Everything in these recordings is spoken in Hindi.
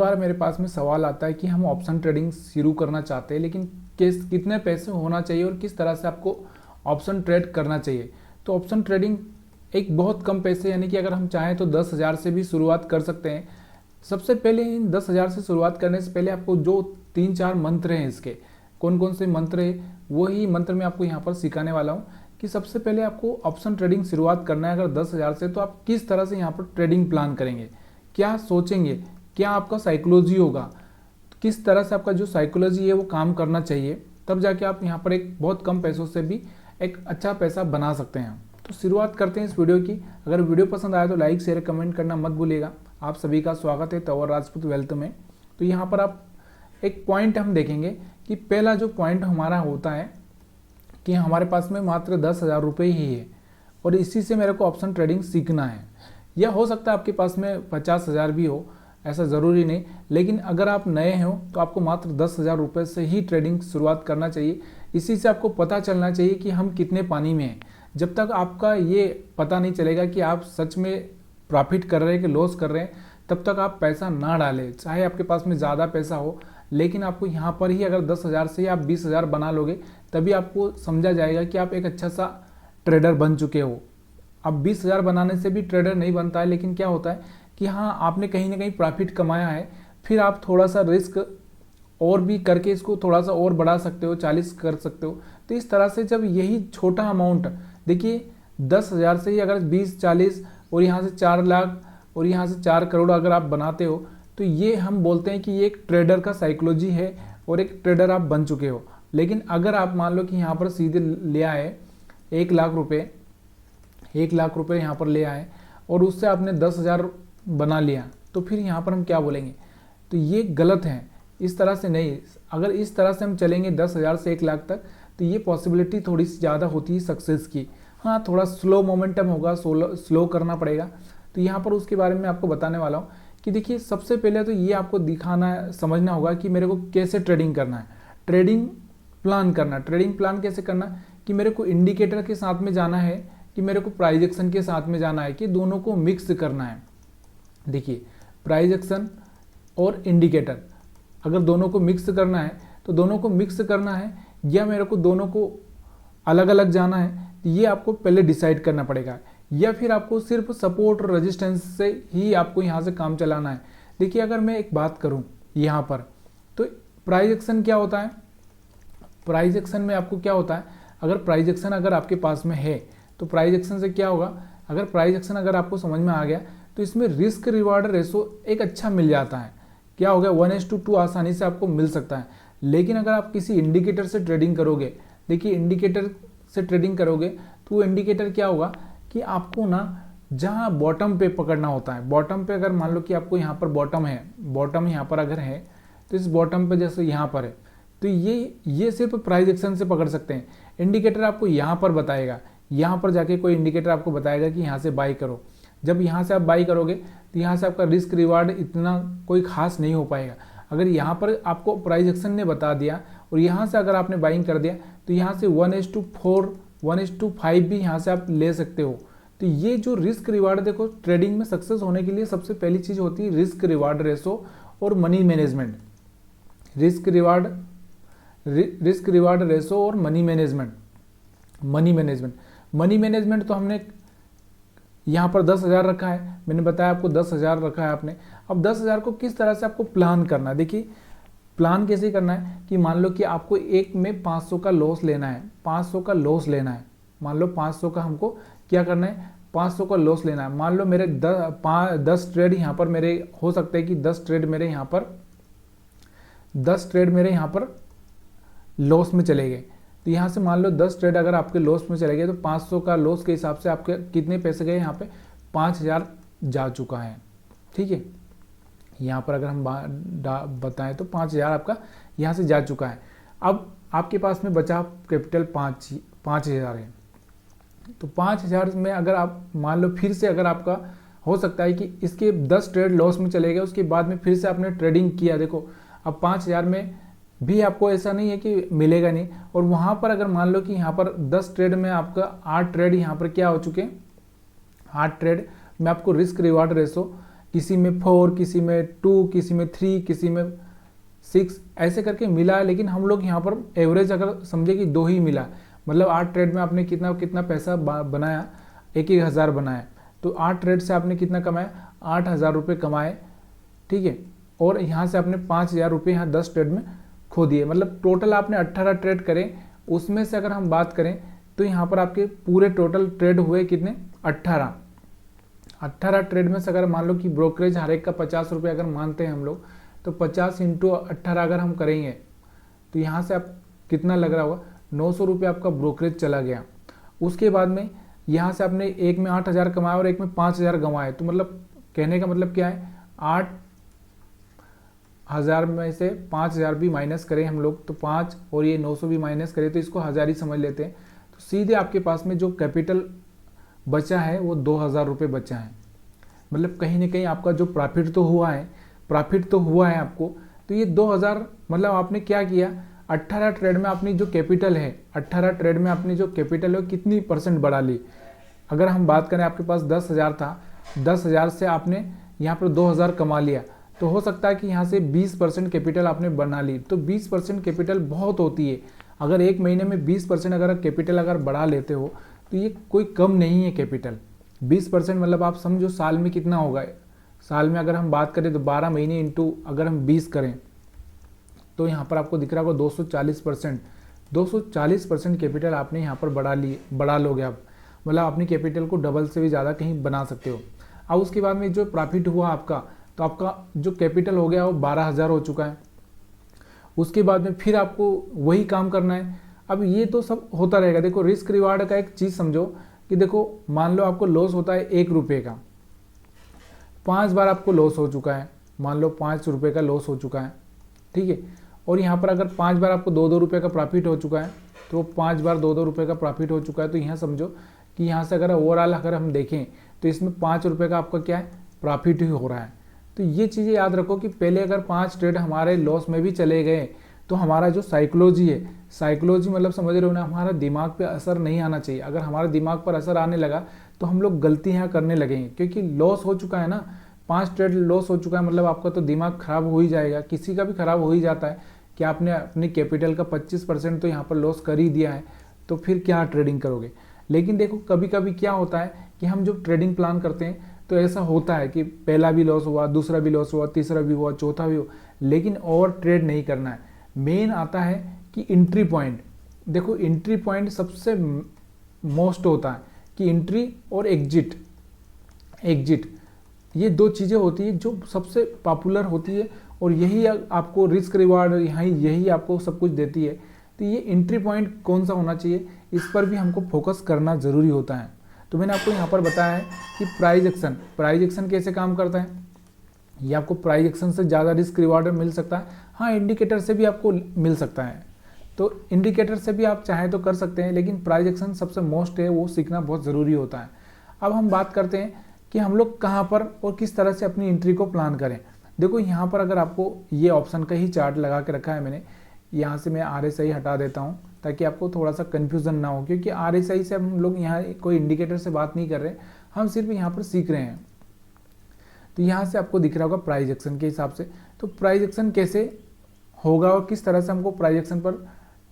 बार मेरे पास में सवाल आता है कि हम ऑप्शन ट्रेडिंग शुरू करना चाहते हैं, लेकिन कितने पैसे होना चाहिए और किस तरह से आपको ऑप्शन ट्रेड करना चाहिए। तो ऑप्शन ट्रेडिंग एक बहुत कम पैसे, यानी कि अगर हम चाहें तो 10,000 से भी शुरुआत कर सकते हैं। सबसे पहले इन 10,000 से शुरुआत करने से पहले आपको जो 3-4 मंत्र हैं, इसके कौन कौन से मंत्र हैं वही मंत्र मैं आपको यहाँ पर सिखाने वाला हूँ कि सबसे पहले आपको ऑप्शन ट्रेडिंग शुरुआत करना है। अगर 10,000 से, तो आप किस तरह से यहाँ पर ट्रेडिंग प्लान करेंगे, क्या सोचेंगे, क्या आपका साइकोलॉजी होगा, किस तरह से आपका जो साइकोलॉजी है वो काम करना चाहिए, तब जाके आप यहाँ पर एक बहुत कम पैसों से भी एक अच्छा पैसा बना सकते हैं। तो शुरुआत करते हैं इस वीडियो की। अगर वीडियो पसंद आया तो लाइक शेयर कमेंट करना मत भूलिएगा। आप सभी का स्वागत है तंवर राजपूत वेल्थ में। तो यहाँ पर आप एक पॉइंट हम देखेंगे कि पहला जो पॉइंट हमारा होता है कि हमारे पास में मात्र 10,000 रुपये ही है और इसी से मेरे को ऑप्शन ट्रेडिंग सीखना है। या हो सकता है आपके पास में 50,000 भी हो, ऐसा ज़रूरी नहीं, लेकिन अगर आप नए हो तो आपको मात्र 10,000 रुपये से ही ट्रेडिंग शुरुआत करना चाहिए। इसी से आपको पता चलना चाहिए कि हम कितने पानी में हैं। जब तक आपका ये पता नहीं चलेगा कि आप सच में प्रॉफिट कर रहे हैं कि लॉस कर रहे हैं, तब तक आप पैसा ना डालें। चाहे आपके पास में ज़्यादा पैसा हो, लेकिन आपको यहाँ पर ही अगर 10,000 से आप 20,000 बना लोगे, तभी आपको समझा जाएगा कि आप एक अच्छा सा ट्रेडर बन चुके हो। अब 20,000 बनाने से भी ट्रेडर नहीं बनता है, लेकिन क्या होता है कि हाँ, आपने कहीं ना कहीं प्रॉफिट कमाया है, फिर आप थोड़ा सा रिस्क और भी करके इसको थोड़ा सा और बढ़ा सकते हो, 40 कर सकते हो। तो इस तरह से जब यही छोटा अमाउंट, देखिए 10,000 से ही अगर 20-40 और यहाँ से 4 लाख और यहाँ से 4 करोड़ अगर आप बनाते हो, तो ये हम बोलते हैं कि ये एक ट्रेडर का साइकोलॉजी है और एक ट्रेडर आप बन चुके हो। लेकिन अगर आप मान लो कि यहाँ पर सीधे ले आए 1 लाख रुपये, 1 लाख रुपये यहाँ पर ले आए और उससे आपने 10,000 बना लिया, तो फिर यहाँ पर हम क्या बोलेंगे? तो ये गलत है, इस तरह से नहीं। अगर इस तरह से हम चलेंगे 10,000 से 1 लाख तक, तो ये पॉसिबिलिटी थोड़ी सी ज़्यादा होती है सक्सेस की। हाँ, थोड़ा स्लो मोमेंटम होगा, स्लो करना पड़ेगा। तो यहाँ पर उसके बारे में आपको बताने वाला हूँ कि देखिए, सबसे पहले तो ये आपको दिखाना समझना होगा कि मेरे को कैसे ट्रेडिंग करना है, ट्रेडिंग प्लान करना। ट्रेडिंग प्लान कैसे करना कि मेरे को इंडिकेटर के साथ में जाना है कि मेरे को प्राइस एक्शन के साथ में जाना है, कि दोनों को मिक्स करना है। देखिए, प्राइस एक्शन और इंडिकेटर अगर दोनों को मिक्स करना है, तो दोनों को मिक्स करना है या मेरे को दोनों को अलग अलग जाना है, ये आपको पहले डिसाइड करना पड़ेगा। या फिर आपको सिर्फ सपोर्ट और रेजिस्टेंस से ही आपको यहाँ से काम चलाना है। देखिए, अगर मैं एक बात करूँ यहाँ पर, तो प्राइस एक्शन क्या होता है? प्राइस एक्शन में आपको क्या होता है, अगर प्राइस एक्शन अगर आपके पास में है, तो प्राइस एक्शन से क्या होगा, अगर प्राइस एक्शन अगर आपको समझ में आ गया, तो इसमें रिस्क रिवार्ड रेशो एक अच्छा मिल जाता है। क्या हो गया, 1:2 आसानी से आपको मिल सकता है। लेकिन अगर आप किसी इंडिकेटर से ट्रेडिंग करोगे, देखिए इंडिकेटर से ट्रेडिंग करोगे तो वो इंडिकेटर क्या होगा कि आपको ना जहाँ बॉटम पे पकड़ना होता है, बॉटम पे अगर मान लो कि आपको यहाँ पर बॉटम है, बॉटम यहाँ पर अगर है, तो इस बॉटम पे जैसे यहाँ पर है, तो ये सिर्फ प्राइस एक्शन से पकड़ सकते हैं। इंडिकेटर आपको यहाँ पर बताएगा, यहाँ पर जाके कोई इंडिकेटर आपको बताएगा कि यहाँ से बाई करो। जब यहाँ से आप बाई करोगे तो यहाँ से आपका रिस्क रिवार्ड इतना कोई खास नहीं हो पाएगा। अगर यहाँ पर आपको प्राइस एक्शन ने बता दिया और यहाँ से अगर आपने बाइंग कर दिया, तो यहाँ से 1:4 1:5 भी यहाँ से आप ले सकते हो। तो ये जो रिस्क रिवार्ड, देखो ट्रेडिंग में सक्सेस होने के लिए सबसे पहली चीज़ होती है रिस्क रिवार्ड रेशो और money management. Risk reward ratio और मनी मैनेजमेंट तो हमने यहाँ पर 10,000 रखा है, मैंने बताया आपको 10,000 रखा है आपने। अब 10,000 को किस तरह से आपको प्लान करना है? देखिए, प्लान कैसे करना है कि मान लो कि आपको एक में 500 का लॉस लेना है, 500 का लॉस लेना है। मान लो 500 का हमको क्या करना है, 500 का लॉस लेना है। मान लो मेरे 10 ट्रेड यहाँ पर मेरे हो सकते हैं कि 10 ट्रेड मेरे यहाँ पर लॉस में चले गए। तो यहाँ से मान लो 10 ट्रेड अगर आपके लॉस में चले गए, तो 500 का लॉस के हिसाब से आपके कितने पैसे गए? यहाँ पे 5,000 जा चुका है। ठीक है, यहाँ पर अगर हम बताएं तो 5,000 आपका यहाँ से जा चुका है। अब आपके पास में बचा कैपिटल 5,000 है। तो 5,000 में अगर आप मान लो फिर से अगर आपका हो सकता है कि इसके 10 ट्रेड लॉस में चले गए, उसके बाद में फिर से आपने ट्रेडिंग किया। देखो, अब 5,000 में भी आपको ऐसा नहीं है कि मिलेगा नहीं। और वहाँ पर अगर मान लो कि यहाँ पर 10 ट्रेड में आपका 8 ट्रेड यहाँ पर क्या हो चुके हैं, 8 ट्रेड में आपको रिस्क रिवार्ड रेशो किसी में 4, किसी में 2, किसी में 3, किसी में 6 ऐसे करके मिला है। लेकिन हम लोग यहाँ पर एवरेज अगर समझे कि 2 ही मिला, मतलब 8 ट्रेड में आपने कितना कितना पैसा बनाया, 1,000 बनाया, तो 8 ट्रेड से आपने कितना कमाया, 8,000 रुपये कमाए, ठीक है। और यहाँ से आपने 5,000 रुपये यहाँ 10 ट्रेड में खो दिए, मतलब टोटल आपने 18 ट्रेड करें। उसमें से अगर हम बात करें तो यहाँ पर आपके पूरे टोटल ट्रेड हुए कितने, 18 ट्रेड में से अगर मान लो कि ब्रोकरेज हर एक का 50 रुपये अगर मानते हैं हम लोग, तो 50 इंटू 18 अगर हम करेंगे तो यहाँ से आप कितना लग रहा होगा, 900 रुपये आपका ब्रोकरेज चला गया। उसके बाद में यहाँ से आपने एक में 8,000 कमाया और एक में 5,000 गंवाए, तो मतलब कहने का मतलब क्या है, 8,000 में से 5,000 भी माइनस करें हम लोग तो 5 और ये 900 भी माइनस करें तो इसको 1,000 ही समझ लेते हैं। तो सीधे आपके पास में जो कैपिटल बचा है वो 2,000 रुपये बचा है। मतलब कहीं ना कहीं आपका जो प्रॉफिट तो हुआ है आपको। तो ये 2,000 मतलब आपने क्या किया, 18 ट्रेड में अपनी जो कैपिटल है, 18 ट्रेड में अपनी जो कैपिटल है कितनी परसेंट बढ़ा ली। अगर हम बात करें आपके पास 10,000 था, 10,000 से आपने यहाँ पर 2,000 कमा लिया, तो हो सकता है कि यहाँ से 20% कैपिटल आपने बना ली। तो 20% कैपिटल बहुत होती है। अगर एक महीने में 20% अगर कैपिटल अगर बढ़ा लेते हो तो ये कोई कम नहीं है कैपिटल। 20% मतलब आप समझो साल में कितना होगा। साल में अगर हम बात करें तो 12 महीने इंटू अगर हम 20 करें तो यहाँ पर आपको दिख रहा होगा 240% कैपिटल आपने यहाँ पर बढ़ा लोगे आप, मतलब अपनी कैपिटल को डबल से भी ज़्यादा कहीं बना सकते हो। अब उसके बाद में जो प्रॉफिट हुआ आपका, तो आपका जो कैपिटल हो गया वो 12,000 हो चुका है। उसके बाद में फिर आपको वही काम करना है। अब ये तो सब होता रहेगा। देखो रिस्क रिवार्ड का एक चीज़ समझो कि देखो मान लो आपको लॉस होता है 1 रुपये का, 5 बार आपको लॉस हो चुका है, मान लो 5 रुपये का लॉस हो चुका है, ठीक है। और यहाँ पर अगर 5 बार आपको 2-2 रुपये का प्रॉफिट हो चुका है, तो 5 बार 2-2 रुपये का प्रॉफिट हो चुका है। तो यहाँ समझो कि यहाँ से अगर ओवरऑल अगर हम देखें तो इसमें 5 रुपये का आपका क्या है, प्रॉफिट ही हो रहा है। तो ये चीज़ें याद रखो कि पहले अगर 5 ट्रेड हमारे लॉस में भी चले गए तो हमारा जो साइकोलॉजी मतलब समझ रहे हो ना, हमारा दिमाग पे असर नहीं आना चाहिए। अगर हमारे दिमाग पर असर आने लगा तो हम लोग गलतियाँ करने लगेंगे, क्योंकि लॉस हो चुका है ना, 5 ट्रेड लॉस हो चुका है, मतलब आपका तो दिमाग खराब हो ही जाएगा। किसी का भी खराब हो ही जाता है कि आपने अपनी कैपिटल का 25% तो यहाँ पर लॉस कर ही दिया है, तो फिर क्या ट्रेडिंग करोगे। लेकिन देखो कभी कभी क्या होता है कि हम जब ट्रेडिंग प्लान करते हैं तो ऐसा होता है कि पहला भी लॉस हुआ, दूसरा भी लॉस हुआ, तीसरा भी हुआ, चौथा भी हुआ, लेकिन ओवर ट्रेड नहीं करना है। मेन आता है कि एंट्री पॉइंट। देखो एंट्री पॉइंट सबसे मोस्ट होता है कि एंट्री और एग्जिट ये 2 चीज़ें होती है जो सबसे पॉपुलर होती है, और यही आपको रिस्क रिवार्ड यही आपको सब कुछ देती है। तो ये एंट्री पॉइंट कौन सा होना चाहिए, इस पर भी हमको फोकस करना ज़रूरी होता है। तो मैंने आपको यहाँ पर बताया है कि प्राइस एक्शन कैसे काम करता है। ये आपको प्राइस एक्शन से ज़्यादा रिस्क रिवार्ड मिल सकता है। हाँ, इंडिकेटर से भी आपको मिल सकता है, तो इंडिकेटर से भी आप चाहें तो कर सकते हैं, लेकिन प्राइस एक्शन सबसे मोस्ट है, वो सीखना बहुत ज़रूरी होता है। अब हम बात करते हैं कि हम लोग कहाँ पर और किस तरह से अपनी एंट्री को प्लान करें। देखो यहाँ पर अगर आपको ये ऑप्शन का ही चार्ट लगा के रखा है मैंने, यहाँ से मैं RSI हटा देता हूँ ताकि आपको थोड़ा सा कन्फ्यूज़न ना हो, क्योंकि RSI से हम लोग यहाँ कोई इंडिकेटर से बात नहीं कर रहे, हम सिर्फ यहाँ पर सीख रहे हैं। तो यहाँ से आपको दिख रहा होगा प्राइस एक्शन के हिसाब से। तो प्राइस एक्शन कैसे होगा और किस तरह से हमको प्राइस एक्शन पर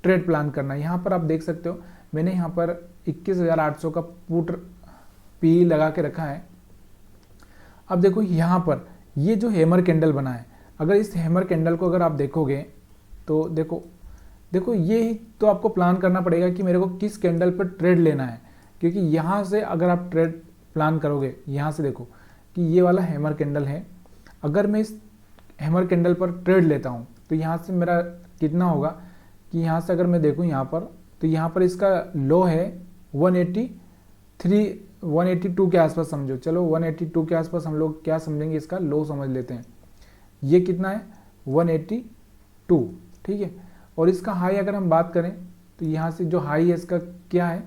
ट्रेड प्लान करना है, यहाँ पर आप देख सकते हो मैंने यहाँ पर 21,800 का पुट पी लगा के रखा है। अब देखो यहाँ पर ये जो हैमर कैंडल बना है, अगर इस हैमर कैंडल को अगर आप देखोगे तो देखो ये तो आपको प्लान करना पड़ेगा कि मेरे को किस कैंडल पर ट्रेड लेना है, क्योंकि यहाँ से अगर आप ट्रेड प्लान करोगे, यहाँ से देखो कि ये वाला हैमर कैंडल है, अगर मैं इस हैमर कैंडल पर ट्रेड लेता हूँ तो यहाँ से मेरा कितना होगा कि यहाँ से अगर मैं देखूँ यहाँ पर, तो यहाँ पर इसका लो है 182 के आसपास समझो, चलो 182 के आसपास हम लोग क्या समझेंगे, इसका लो समझ लेते हैं। ये कितना है 182, ठीक है। और इसका हाई अगर हम बात करें तो यहाँ से जो हाई है इसका क्या है,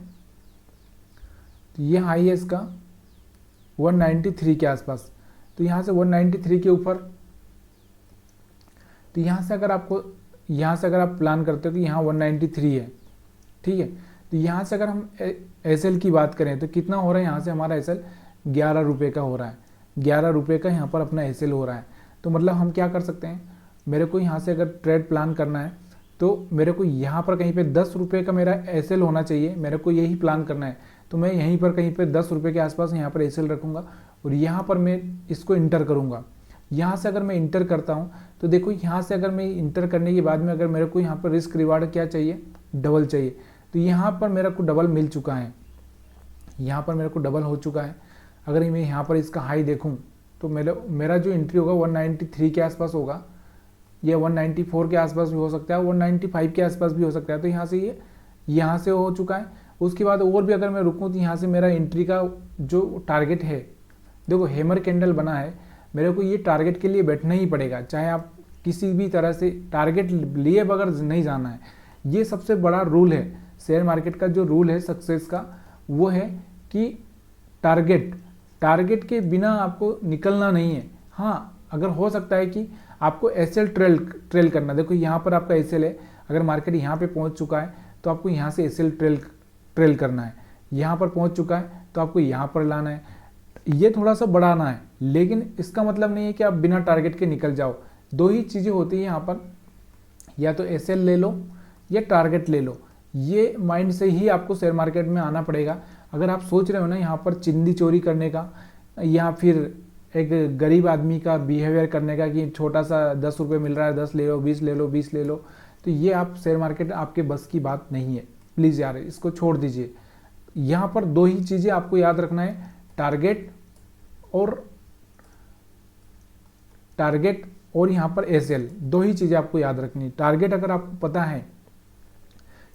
तो ये हाई है इसका 193 के आसपास। तो यहाँ से 193 के ऊपर, तो यहाँ से अगर आप प्लान करते हो कि यहाँ 193 है, ठीक है। तो यहाँ से अगर हम SL की बात करें तो कितना हो रहा है, यहाँ से हमारा SL 11 रुपये का हो रहा है। ₹11 का यहाँ पर अपना एसएल हो रहा है। तो मतलब हम क्या कर सकते हैं, मेरे को यहाँ से अगर ट्रेड प्लान करना है तो मेरे को यहाँ पर कहीं पे ₹10 का मेरा एसएल होना चाहिए, मेरे को यही प्लान करना है। तो मैं यहीं पर कहीं पे ₹10 के आसपास यहाँ पर एसएल रखूँगा और यहाँ पर मैं इसको इंटर करूँगा। यहाँ से अगर मैं इंटर करता हूँ तो देखो यहाँ से अगर मैं इंटर करने के बाद में अगर मेरे को यहाँ पर रिस्क रिवार्ड क्या चाहिए, डबल चाहिए। तो यहाँ पर मेरे को डबल मिल चुका है, यहाँ पर मेरे को डबल हो चुका है। अगर मैं यहाँ पर इसका हाई देखूँ तो मेरा जो एंट्री होगा 193 के आसपास होगा, या 194 के आसपास भी हो सकता है, 195 के आसपास भी हो सकता है। तो यहाँ से ये यहाँ से हो चुका है। उसके बाद और भी अगर मैं रुकूँ तो यहाँ से मेरा एंट्री का जो टारगेट है, देखो हैमर कैंडल बना है, मेरे को ये टारगेट के लिए बैठना ही पड़ेगा, चाहे आप किसी भी तरह से टारगेट लिए बगैर नहीं जाना है। ये सबसे बड़ा रूल है शेयर मार्केट का, जो रूल है सक्सेस का, वो है कि टारगेट के बिना आपको निकलना नहीं है। हाँ, अगर हो सकता है कि आपको एसएल ट्रेल करना, देखो यहाँ पर आपका एसएल है, अगर मार्केट यहाँ पे पहुँच चुका है तो आपको यहाँ से एसएल ट्रेल करना है, यहाँ पर पहुँच चुका है तो आपको यहाँ पर लाना है, ये थोड़ा सा बढ़ाना है। लेकिन इसका मतलब नहीं है कि आप बिना टारगेट के निकल जाओ। दो ही चीज़ें होती हैं यहाँ पर, या तो एसएल ले लो या टारगेट ले लो। ये माइंड से ही आपको शेयर मार्केट में आना पड़ेगा। अगर आप सोच रहे हो ना यहाँ पर चिंदी चोरी करने का, या फिर एक गरीब आदमी का बिहेवियर करने का कि छोटा सा ₹10 मिल रहा है, 10 ले लो, 20 ले लो, 20 ले लो, तो ये आप शेयर मार्केट आपके बस की बात नहीं है। प्लीज़ यार इसको छोड़ दीजिए। यहाँ पर दो ही चीज़ें आपको याद रखना है, टारगेट और यहाँ पर एसएल, दो ही चीज़ें आपको याद रखनी है। टारगेट अगर आपको पता है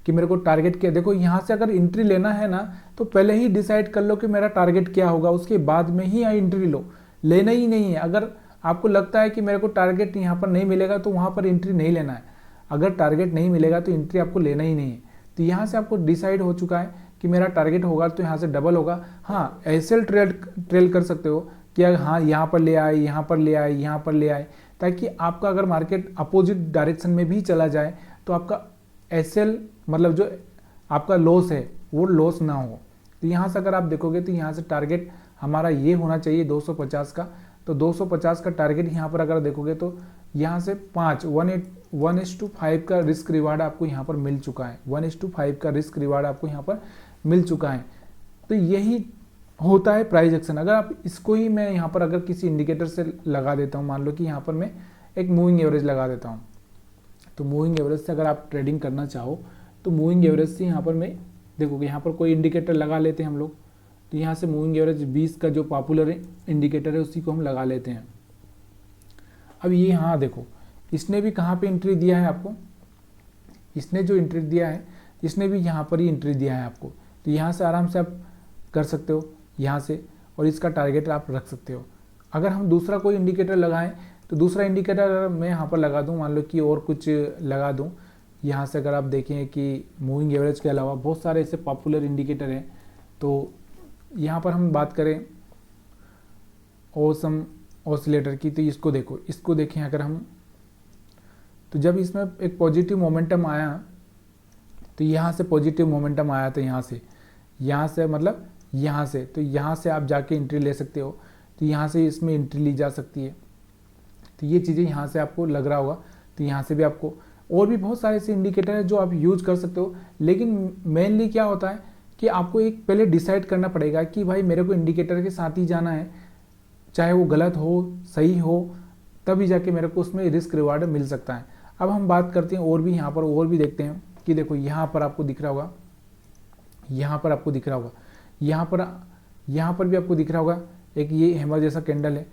कि मेरे को टारगेट क्या, देखो यहाँ से अगर एंट्री लेना है ना तो पहले ही डिसाइड कर लो कि मेरा टारगेट क्या होगा, उसके बाद में ही एंट्री लो। लेना ही नहीं है। अगर आपको लगता है कि मेरे को टारगेट यहाँ पर नहीं मिलेगा तो वहाँ पर एंट्री नहीं लेना है। अगर टारगेट नहीं मिलेगा तो एंट्री आपको लेना ही नहीं है। तो यहाँ से आपको डिसाइड हो चुका है कि मेरा टारगेट होगा तो यहाँ से डबल होगा। हाँ, एसएल ट्रेल कर सकते हो कि हाँ यहाँ पर ले आए, यहाँ पर ले आए, यहाँ पर ले आए, ताकि आपका अगर मार्केट अपोजिट डायरेक्शन में भी चला जाए तो आपका एसएल मतलब जो आपका लॉस है वो लॉस ना हो। तो यहाँ से अगर आप देखोगे तो यहाँ से टारगेट हमारा ये होना चाहिए 250 का। तो 250 का टारगेट यहाँ पर अगर देखोगे तो यहाँ से 1:5 का रिस्क रिवार्ड आपको यहाँ पर मिल चुका है। 1:5 का रिस्क रिवार्ड आपको यहाँ पर मिल चुका है। तो यही होता है प्राइस एक्शन। अगर आप इसको ही मैं यहाँ पर अगर किसी इंडिकेटर से लगा देता हूँ, मान लो कि यहाँ पर मैं एक मूविंग एवरेज लगा देता हूँ, तो मूविंग एवरेज से अगर आप ट्रेडिंग करना चाहो तो मूविंग एवरेज से यहाँ पर मैं देखोगे यहाँ पर कोई इंडिकेटर लगा लेते हैं हम लोग। तो यहाँ से मूविंग एवरेज 20 का जो पॉपुलर इंडिकेटर है उसी को हम लगा लेते हैं। अब ये हाँ देखो, इसने भी कहाँ पे एंट्री दिया है आपको, इसने जो एंट्री दिया है इसने भी यहाँ पर ही एंट्री दिया है आपको। तो यहाँ से आराम से आप कर सकते हो यहाँ से, और इसका टारगेट आप रख सकते हो। अगर हम दूसरा कोई इंडिकेटर लगाएं तो दूसरा इंडिकेटर अगर मैं यहाँ पर लगा दूँ, मान लो कि और कुछ लगा दूँ, यहाँ से अगर आप देखें कि मूविंग एवरेज के अलावा बहुत सारे ऐसे पॉपुलर इंडिकेटर हैं। तो यहाँ पर हम बात करें ऑसम ऑसिलेटर की, तो इसको देखो, इसको देखें अगर हम, तो जब इसमें एक पॉजिटिव मोमेंटम आया तो यहाँ से पॉजिटिव मोमेंटम आया, तो यहाँ से मतलब यहाँ से, तो यहाँ से आप जाके एंट्री ले सकते हो। तो यहाँ से इसमें एंट्री ली जा सकती है। तो ये चीज़ें यहाँ से आपको लग रहा होगा। तो यहाँ से भी आपको और भी बहुत सारे ऐसे इंडिकेटर हैं जो आप यूज कर सकते हो। लेकिन मेनली क्या होता है कि आपको एक पहले डिसाइड करना पड़ेगा कि भाई मेरे को इंडिकेटर के साथ ही जाना है, चाहे वो गलत हो सही हो, तभी जाके मेरे को उसमें रिस्क रिवार्ड मिल सकता है। अब हम बात करते हैं और भी, यहाँ पर और भी देखते हैं कि देखो यहाँ पर आपको दिख रहा होगा, यहाँ पर आपको दिख रहा होगा, यहाँ पर भी आपको दिख रहा होगा एक ये हैमर जैसा कैंडल है।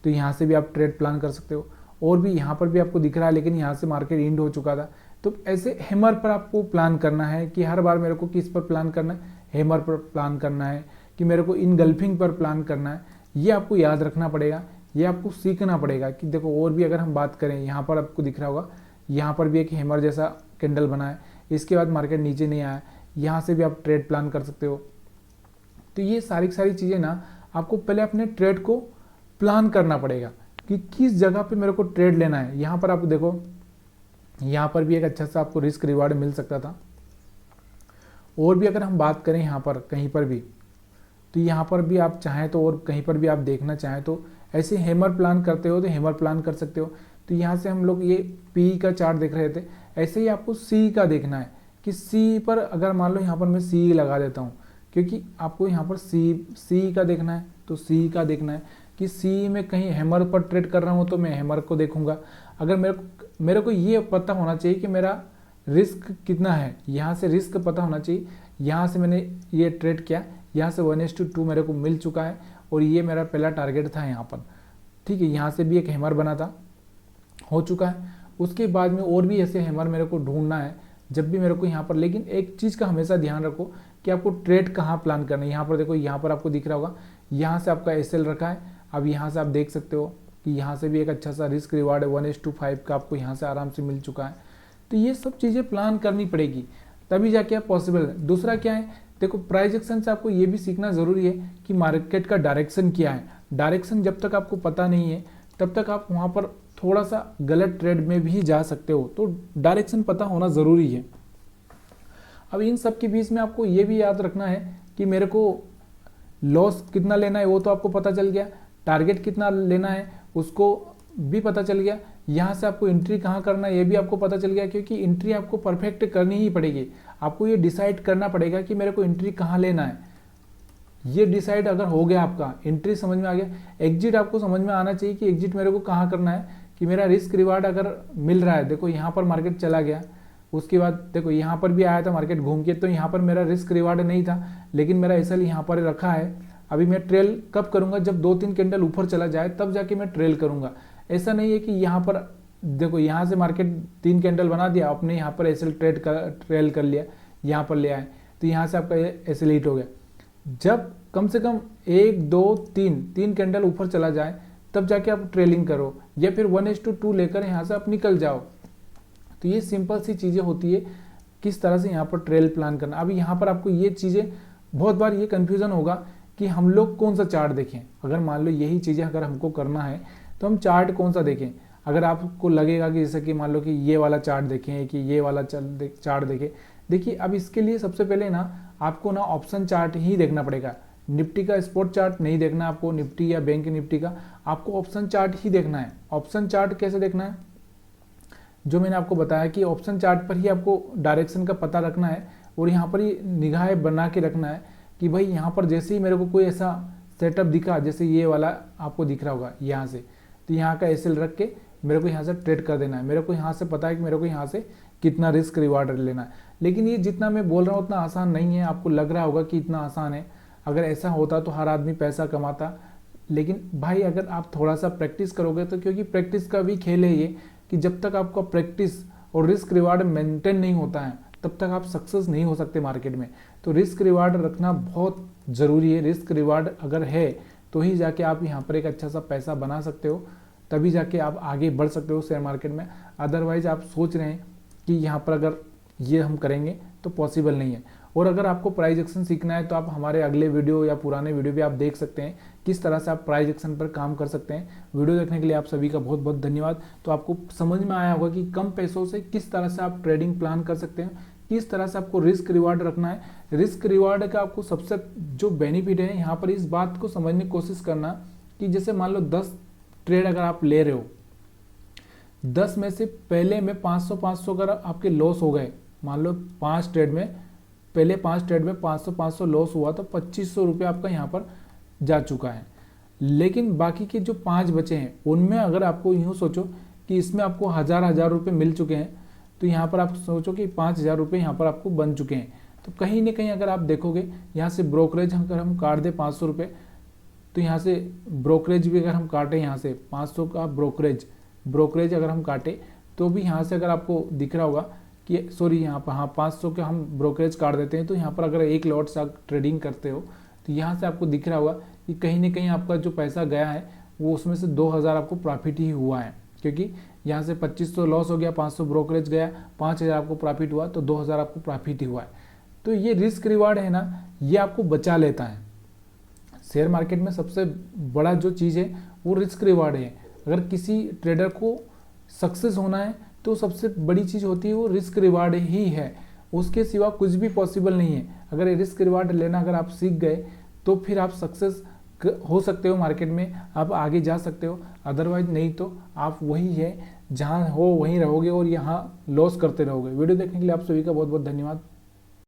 तो यहाँ से भी आप ट्रेड प्लान कर सकते हो। और भी यहाँ पर भी आपको दिख रहा है, लेकिन यहाँ से मार्केट एंड हो चुका था। तो ऐसे हैमर पर आपको प्लान करना है कि हर बार मेरे को किस पर प्लान करना है, हैमर पर प्लान करना है कि मेरे को इनगल्फिंग पर प्लान करना है। ये आपको याद रखना पड़ेगा, ये आपको सीखना पड़ेगा कि देखो। और भी अगर हम बात करें, यहाँ पर आपको दिख रहा होगा, यहाँ पर भी एक हैमर जैसा कैंडल बना है, इसके बाद मार्केट नीचे नहीं आया, यहाँ से भी आप ट्रेड प्लान कर सकते हो। तो ये सारी चीज़ें ना आपको पहले अपने ट्रेड को प्लान करना पड़ेगा कि किस जगह पे मेरे को ट्रेड लेना है। यहाँ पर आप देखो, यहाँ पर भी एक अच्छा सा आपको रिस्क रिवार्ड मिल सकता था। और भी अगर हम बात करें यहाँ पर कहीं पर भी, तो यहाँ पर भी आप चाहें तो और कहीं पर भी आप देखना चाहें तो ऐसे हैमर प्लान करते हो तो हैमर प्लान कर सकते हो। तो यहाँ से हम लोग ये पी का चार्ट देख रहे थे, ऐसे ही आपको सी का देखना है कि सी पर अगर मान लो यहाँ पर मैं सी लगा देता हूँ, क्योंकि आपको यहाँ पर सी का देखना है, तो सी का देखना है कि सी में कहीं हैमर पर ट्रेड कर रहा हूँ तो मैं हैमर को देखूंगा। अगर मेरे को ये पता होना चाहिए कि मेरा रिस्क कितना है, यहाँ से रिस्क पता होना चाहिए। यहाँ से मैंने ये ट्रेड किया, यहाँ से 1:2 मेरे को मिल चुका है और ये मेरा पहला टारगेट था यहाँ पर, ठीक है। यहाँ से भी एक हैमर बना था, हो चुका है। उसके बाद में और भी ऐसे हैमर मेरे को ढूंढना है जब भी मेरे को यहाँ पर। लेकिन एक चीज़ का हमेशा ध्यान रखो कि आपको ट्रेड कहाँ प्लान करना है। यहाँ पर देखो, यहाँ पर आपको दिख रहा होगा, यहाँ से आपका एसएल रखा है। अब यहाँ से आप देख सकते हो कि यहाँ से भी एक अच्छा सा रिस्क रिवार्ड है 1:5 का आपको यहाँ से आराम से मिल चुका है। तो ये सब चीज़ें प्लान करनी पड़ेगी, तभी जाके आप पॉसिबल है। दूसरा क्या है, देखो प्राइस एक्शन से आपको ये भी सीखना ज़रूरी है कि मार्केट का डायरेक्शन क्या है। डायरेक्शन जब तक आपको पता नहीं है तब तक आप वहाँ पर थोड़ा सा गलत ट्रेड में भी जा सकते हो, तो डायरेक्शन पता होना ज़रूरी है। अब इन सब के बीच में आपको ये भी याद रखना है कि मेरे को लॉस कितना लेना है वो तो आपको पता चल गया, टारगेट कितना लेना है उसको भी पता चल गया, यहाँ से आपको एंट्री कहाँ करना है ये भी आपको पता चल गया, क्योंकि एंट्री आपको परफेक्ट करनी ही पड़ेगी। आपको ये डिसाइड करना पड़ेगा कि मेरे को एंट्री कहाँ लेना है। ये डिसाइड अगर हो गया, आपका एंट्री समझ में आ गया, एग्जिट आपको समझ में आना चाहिए कि एग्जिट मेरे को कहाँ करना है, कि मेरा रिस्क रिवार्ड अगर मिल रहा है। देखो यहाँ पर मार्केट चला गया, उसके बाद देखो यहाँ पर भी आया था मार्केट घूम के, तो यहाँ पर मेरा रिस्क रिवार्ड नहीं था, लेकिन मेरा एसएल यहाँ पर रखा है। अभी मैं ट्रेल कब करूँगा, जब 2-3 कैंडल ऊपर चला जाए तब जाके मैं ट्रेल करूँगा। ऐसा नहीं है कि यहाँ पर देखो यहाँ से मार्केट 3 कैंडल बना दिया, आपने यहाँ पर एसएल ट्रेल कर लिया, यहाँ पर ले आए तो यहाँ से आपका एसएल हिट हो गया। जब कम से कम 1-2-3 कैंडल ऊपर चला जाए तब जाके आप ट्रेलिंग करो, या फिर 1:2 लेकर यहाँ से आप निकल जाओ। तो ये सिंपल सी चीज़ें होती है किस तरह से यहाँ पर ट्रेल प्लान करना। अभी यहाँ पर आपको ये चीज़ें बहुत बार ये कन्फ्यूज़न होगा कि हम लोग कौन सा चार्ट देखें। अगर मान लो यही चीज़ें अगर हमको करना है तो हम चार्ट कौन सा देखें। अगर आपको लगेगा कि जैसे कि मान लो कि ये वाला चार्ट देखें कि ये वाला चार्ट देखें, देखिए अब इसके लिए सबसे पहले ना आपको ना ऑप्शन चार्ट ही देखना पड़ेगा। निफ्टी का स्पॉट चार्ट नहीं देखना आपको, निफ्टी या बैंक निफ्टी का, आपको ऑप्शन चार्ट ही देखना है। ऑप्शन चार्ट कैसे देखना है, जो मैंने आपको बताया कि ऑप्शन चार्ट पर ही आपको डायरेक्शन का पता रखना है और यहाँ पर ही निगाहें बना के रखना है कि भाई यहाँ पर जैसे ही मेरे को कोई ऐसा सेटअप दिखा, जैसे ये वाला आपको दिख रहा होगा यहाँ से, तो यहाँ का एसएल रख के मेरे को यहाँ से ट्रेड कर देना है। मेरे को यहाँ से पता है कि मेरे को यहाँ से कितना रिस्क रिवार्ड लेना है। लेकिन ये जितना मैं बोल रहा हूँ उतना आसान नहीं है। आपको लग रहा होगा कि इतना आसान है, अगर ऐसा होता तो हर आदमी पैसा कमाता। लेकिन भाई अगर आप थोड़ा सा प्रैक्टिस करोगे तो, क्योंकि प्रैक्टिस का भी खेल है ये कि जब तक आपका प्रैक्टिस और रिस्क रिवार्ड मेंटेन नहीं होता है तब तक आप सक्सेस नहीं हो सकते मार्केट में। तो रिस्क रिवार्ड रखना बहुत ज़रूरी है। रिस्क रिवार्ड अगर है तो ही जाके आप यहाँ पर एक अच्छा सा पैसा बना सकते हो, तभी जाके आप आगे बढ़ सकते हो शेयर मार्केट में। अदरवाइज आप सोच रहे हैं कि यहाँ पर अगर ये हम करेंगे तो पॉसिबल नहीं है। और अगर आपको प्राइस एक्शन सीखना है तो आप हमारे अगले वीडियो या पुराने वीडियो भी आप देख सकते हैं किस तरह से आप प्राइस एक्शन पर काम कर सकते हैं। वीडियो देखने के लिए आप सभी का बहुत बहुत धन्यवाद। तो आपको समझ में आया होगा कि कम पैसों से किस तरह से आप ट्रेडिंग प्लान कर सकते हैं, किस तरह से आपको रिस्क रिवार्ड रखना है। रिस्क रिवार्ड का आपको सबसे जो बेनिफिट है यहाँ पर, इस बात को समझने की कोशिश करना कि जैसे मान लो 10 ट्रेड अगर आप ले रहे हो, 10 में से पहले में 500 अगर आपके लॉस हो गए, मान लो 5 ट्रेड में, पहले 5 ट्रेड में 500 लॉस हुआ तो 2500 रुपये आपका यहाँ पर जा चुका है। लेकिन बाकी के जो 5 बचे हैं उनमें अगर आपको यूँ सोचो कि इसमें आपको हजार रुपये मिल चुके हैं, तो यहाँ पर आप सोचो कि 5000 रुपये यहाँ पर आपको बन चुके हैं। तो कहीं ना कहीं अगर आप देखोगे यहाँ से ब्रोकरेज अगर हम काट दें 500 रुपये, तो यहाँ से ब्रोकरेज भी अगर हम काटें, यहाँ से 500 का ब्रोकरेज अगर हम काटें तो भी यहाँ से अगर आपको दिख रहा होगा कि सॉरी यहाँ पर हाँ 500 के हम ब्रोकरेज काट देते हैं, तो यहाँ पर अगर एक लॉट से आप ट्रेडिंग करते हो तो यहाँ से आपको दिख रहा होगा कि कहीं ना कहीं आपका जो पैसा गया है वो उसमें से 2000 आपको प्रॉफिट ही हुआ है, क्योंकि यहाँ से 2500 लॉस हो गया, 500 ब्रोकरेज गया, 5000 आपको प्रॉफिट हुआ, तो 2000 आपको प्रॉफिट ही हुआ है। तो ये रिस्क रिवार्ड है ना, ये आपको बचा लेता है। शेयर मार्केट में सबसे बड़ा जो चीज़ है वो रिस्क रिवार्ड है। अगर किसी ट्रेडर को सक्सेस होना है तो सबसे बड़ी चीज़ होती है वो रिस्क रिवार्ड ही है, उसके सिवा कुछ भी पॉसिबल नहीं है। अगर ये रिस्क रिवार्ड लेना अगर आप सीख गए तो फिर आप सक्सेस हो सकते हो, मार्केट में आप आगे जा सकते हो। अदरवाइज नहीं तो आप वही है, जहाँ हो वहीं रहोगे और यहाँ लॉस करते रहोगे। वीडियो देखने के लिए आप सभी का बहुत बहुत धन्यवाद।